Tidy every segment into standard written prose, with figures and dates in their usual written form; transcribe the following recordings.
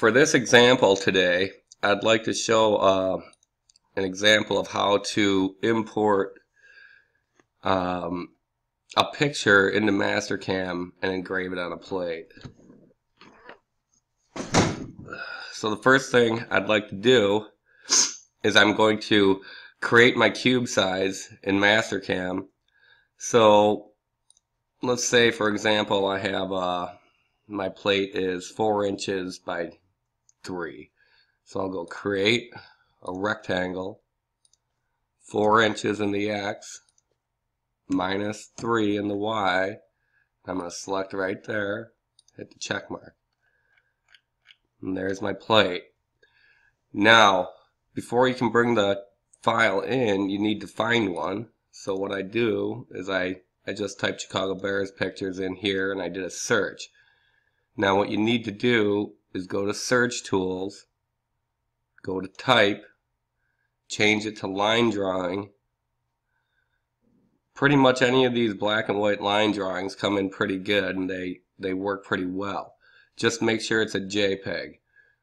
For this example today, I'd like to show an example of how to import a picture into Mastercam and engrave it on a plate. So the first thing I'd like to do is I'm going to create my cube size in Mastercam. So let's say, for example, I have my plate is 4 inches by 3. So I'll go create a rectangle, 4 inches in the X, minus 3 in the Y. I'm going to select right there, hit the check mark. And there's my plate. Now, before you can bring the file in, you need to find one. So what I do is I just typed Chicago Bears pictures in here and I did a search. Now what you need to do is go to Search Tools, go to Type, change it to Line Drawing. Pretty much any of these black and white line drawings come in pretty good and they work pretty well. Just make sure it's a JPEG.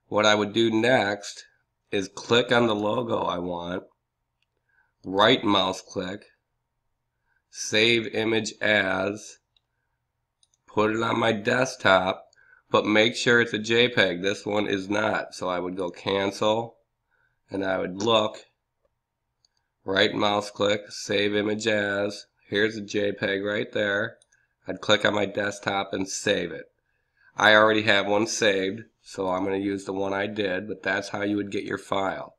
What I would do next is click on the logo I want, right mouse click, save image as, put it on my desktop, but make sure it's a JPEG. This one is not. So I would go cancel and I would look, right mouse click, save image as, here's a JPEG right there. I'd click on my desktop and save it. I already have one saved, so I'm going to use the one I did, but that's how you would get your file.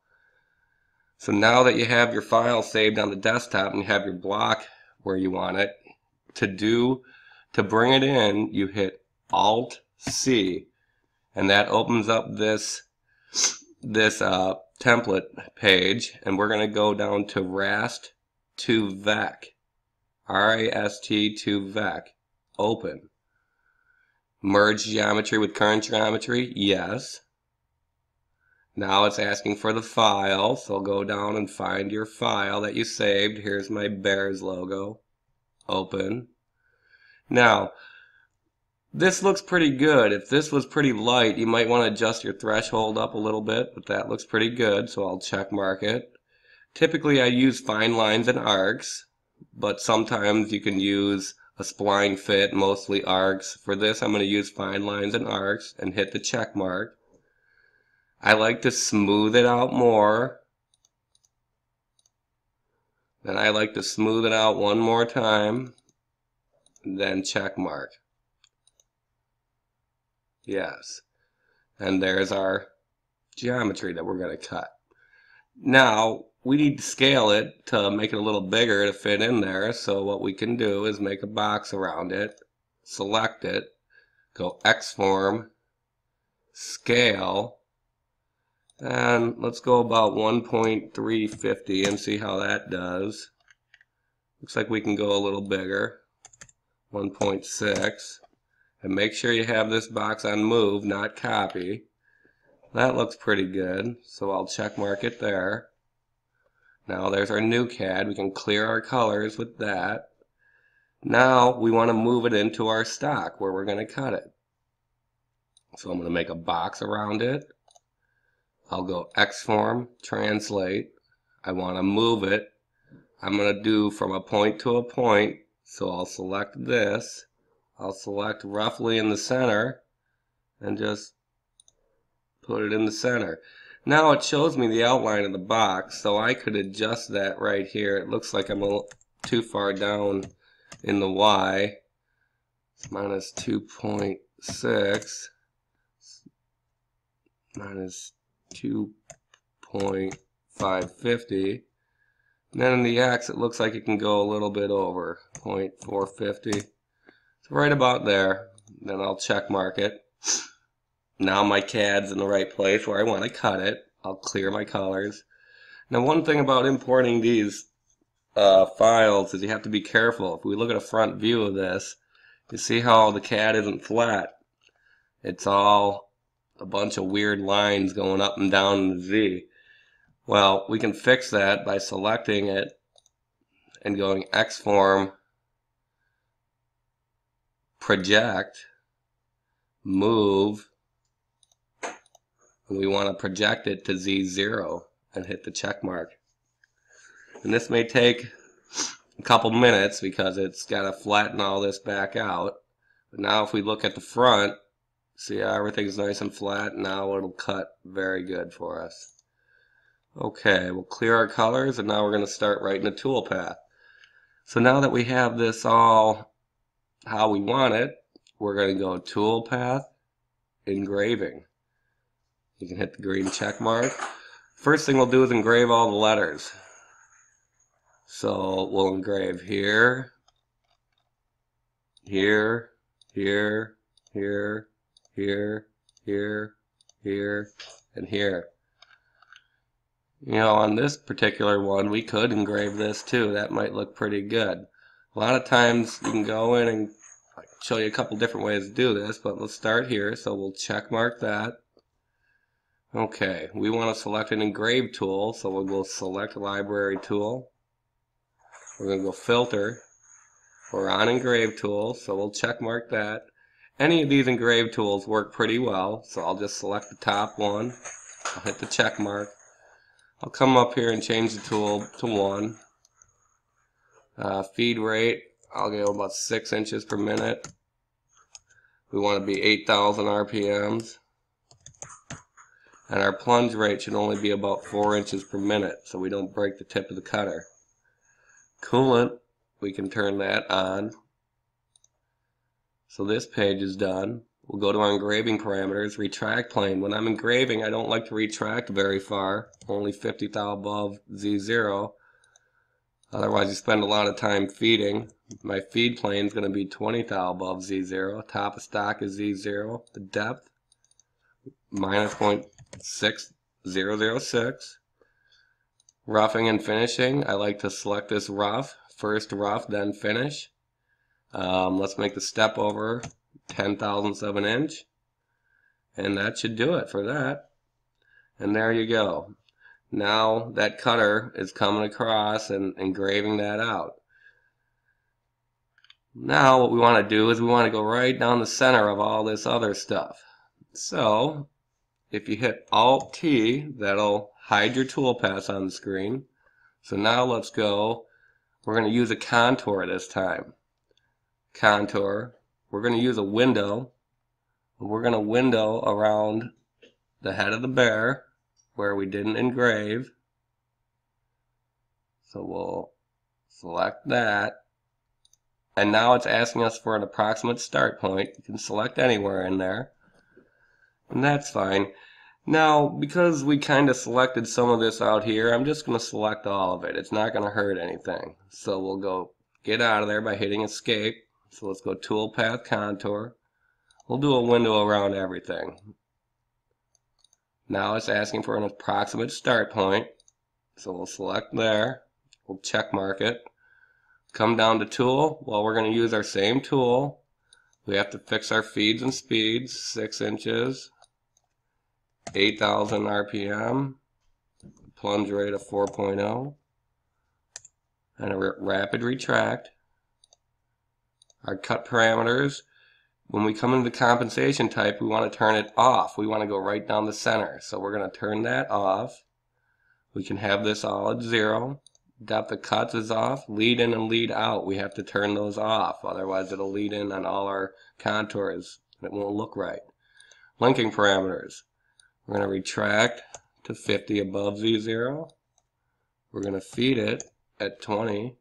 So now that you have your file saved on the desktop and you have your block where you want it, to bring it in, you hit Alt-C, and that opens up this template page, and we're going to go down to Rast to Vec, R-A-S-T to Vec, open. Merge geometry with current geometry, yes. Now it's asking for the file, so go down and find your file that you saved. Here's my Bears logo, open. Now, this looks pretty good. If this was pretty light, you might want to adjust your threshold up a little bit, but that looks pretty good, so I'll check mark it. Typically I use fine lines and arcs, but sometimes you can use a spline fit, mostly arcs. For this I'm going to use fine lines and arcs and hit the check mark. I like to smooth it out more. Then I like to smooth it out one more time, and then check mark. Yes. And there's our geometry that we're going to cut. Now, we need to scale it to make it a little bigger to fit in there. So what we can do is make a box around it, select it, go Xform, scale, and let's go about 1.350 and see how that does. Looks like we can go a little bigger, 1.6. And make sure you have this box on move, not copy. That looks pretty good, so I'll check mark it there. Now there's our new CAD. We can clear our colors with that. Now we want to move it into our stock where we're going to cut it. So I'm going to make a box around it. I'll go Xform, translate. I want to move it. I'm going to do from a point to a point, so I'll select this. I'll select roughly in the center and just put it in the center. Now it shows me the outline of the box, so I could adjust that right here. It looks like I'm a little too far down in the Y. It's minus 2.6 minus 2.550. And then in the X it looks like it can go a little bit over 0.450. Right about there. Then I'll check mark it. Now my CAD's in the right place where I want to cut it. I'll clear my colors. Now one thing about importing these files is you have to be careful. If we look at a front view of this, you see how the CAD isn't flat. It's all a bunch of weird lines going up and down in the Z. Well, we can fix that by selecting it and going Xform, project, move, and we want to project it to Z0 and hit the check mark. And this may take a couple minutes because it's got to flatten all this back out. But now if we look at the front, see how everything's nice and flat. Now it'll cut very good for us. Okay, we'll clear our colors, and now we're going to start writing a toolpath. So now that we have this all how we want it, we're going to go toolpath, engraving. You can hit the green check mark. First thing we'll do is engrave all the letters. So we'll engrave here, here, here, here, here, here, here, and here. You know, on this particular one, we could engrave this too. That might look pretty good. A lot of times you can go in and show you a couple different ways to do this, but let's start here. So we'll check mark that. Okay, we want to select an Engraved Tool, so we'll go select Library Tool. We're going to go Filter. We're on Engraved Tool, so we'll check mark that. Any of these Engraved Tools work pretty well, so I'll just select the top one. I'll hit the check mark. I'll come up here and change the tool to 1. Feed rate, I'll go about 6 inches per minute. We want to be 8,000 RPMs. And our plunge rate should only be about 4 inches per minute, so we don't break the tip of the cutter. Coolant, we can turn that on. So this page is done. We'll go to our engraving parameters, retract plane. When I'm engraving, I don't like to retract very far, only 50 thou above Z0. Otherwise you spend a lot of time feeding. My feed plane is going to be 20 thou above Z0. Top of stock is Z0. The depth, minus 0.6006. Roughing and finishing, I like to select this rough. First rough, then finish. Let's make the step over 10,000ths of an inch. And that should do it for that. And there you go. Now that cutter is coming across and engraving that out. Now what we want to do is we want to go right down the center of all this other stuff. So if you hit Alt-T, that'll hide your toolpaths on the screen. So now let's go. We're going to use a contour this time. Contour. We're going to use a window. We're going to window around the head of the bear where we didn't engrave. So we'll select that. And now it's asking us for an approximate start point. You can select anywhere in there. And that's fine. Now, because we kind of selected some of this out here, I'm just going to select all of it. It's not going to hurt anything. So we'll go get out of there by hitting Escape. So let's go Toolpath Contour. We'll do a window around everything. Now it's asking for an approximate start point. So we'll select there. We'll check mark it. Come down to Tool. Well, we're going to use our same tool. We have to fix our feeds and speeds. 6 inches. 8,000 RPM. Plunge rate of 4.0. And a rapid retract. Our cut parameters, when we come into the compensation type, we want to turn it off. We want to go right down the center. So we're going to turn that off. We can have this all at 0. Depth of cuts is off. Lead in and lead out, we have to turn those off. Otherwise it'll lead in on all our contours and it won't look right. Linking parameters. We're going to retract to 50 above Z0. We're going to feed it at 20.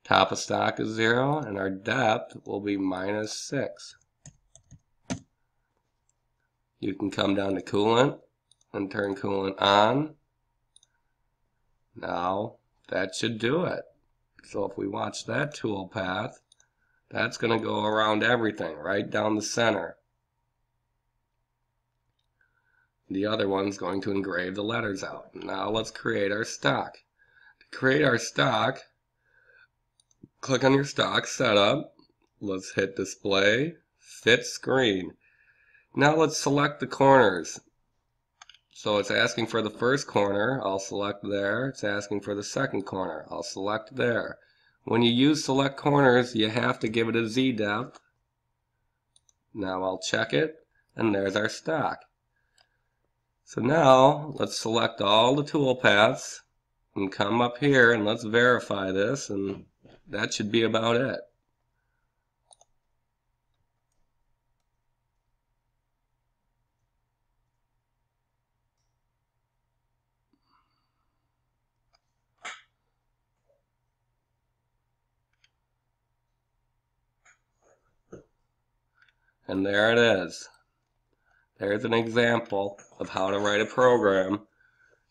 Top of stock is 0, and our depth will be -6. You can come down to coolant and turn coolant on. Now that should do it. So if we watch that tool path, that's going to go around everything, right down the center. The other one's going to engrave the letters out. Now let's create our stock. To create our stock, click on your stock setup. Let's hit display, fit screen. Now let's select the corners. So it's asking for the first corner, I'll select there. It's asking for the second corner, I'll select there. When you use select corners, you have to give it a Z depth. Now I'll check it, and there's our stock. So now let's select all the toolpaths and come up here and let's verify this, and that should be about it. And there it is. There's an example of how to write a program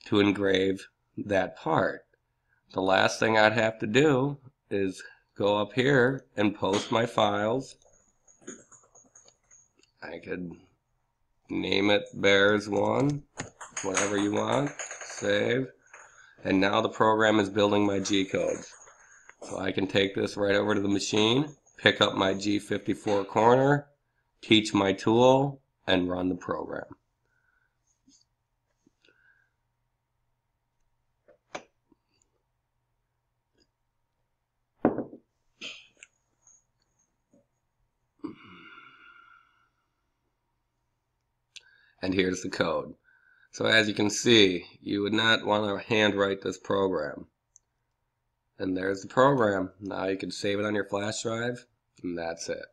to engrave that part. The last thing I'd have to do is go up here and post my files. I could name it Bears 1, whatever you want, save. And now the program is building my G codes. So I can take this right over to the machine, pick up my G54 corner, teach my tool, and run the program. And here's the code. So as you can see, you would not want to handwrite this program. And there's the program. Now you can save it on your flash drive, and that's it.